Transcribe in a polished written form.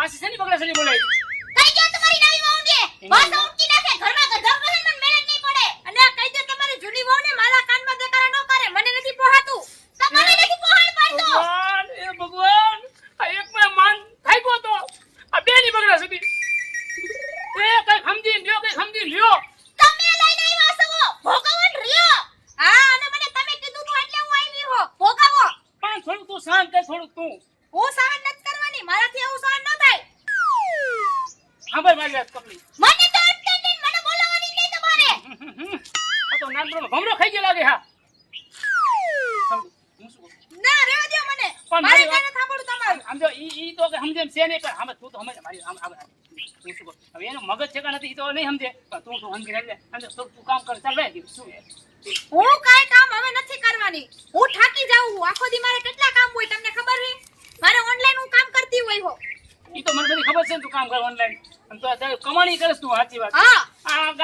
પાછી શેની બગડા સડી બોલાય કઈ ગયો તમારી નવી વહુને વાસા ઉટકી નાખે ઘરમાં ગધા રહે મને મેળ નહીં પડે અને કઈ દે તમારી જૂની વહુને મારા કાનમાં દેકારા ન કરે મને નથી પોહાતું તમારે નથી પોહાણ પાડતો ભગવાન એ ભગવાન આ એક મે માન થઈ ગયો તો આ બેની બગડા સડી એ કઈ સમજી લ્યો તમે લઈને આવ્યા છો ભોગવન રહ્યો હા અને મને તમે કીધું તું એટલે હું આવી હો ભોગવો પણ થોડું તું શાંત કર થોડું તું હું સહન નથી કરવાની મારાથી એવું સહન ન થાય સાંભળ મારી વાત કપલી મને તો અટકે મને બોલાવવાની નહીં તમારે આ તો નાનપણનો ભમરો ખાઈ ગયો લાગે હા હું શું ના રેવા દો મને પણ મારે મારી કાંઈ સાંભળું તમારું સમજો ઈ તો કે સમજે એમ છે નહીં પણ આમ તું તો સમજ મારી આમ તું શું કર હવે એનો મગજ છે કે નથી ઈ તો નહીં સમજે પણ તું સમજી લે અને તું કામ કર ચાલ રે શું છે હું કાઈ કામ હવે નથી કરવાની હું થાકી જાઉં આખો દી મારે કેટલા કામ હોય તમને ખબર છે મારે ઓનલાઈન હું કામ કરતી હોય હો ઈ તો મને બધી ખબર છે ને તું કામ કર ઓનલાઈન અને તો કમાણી કરસ તું સાચી વાત હા આ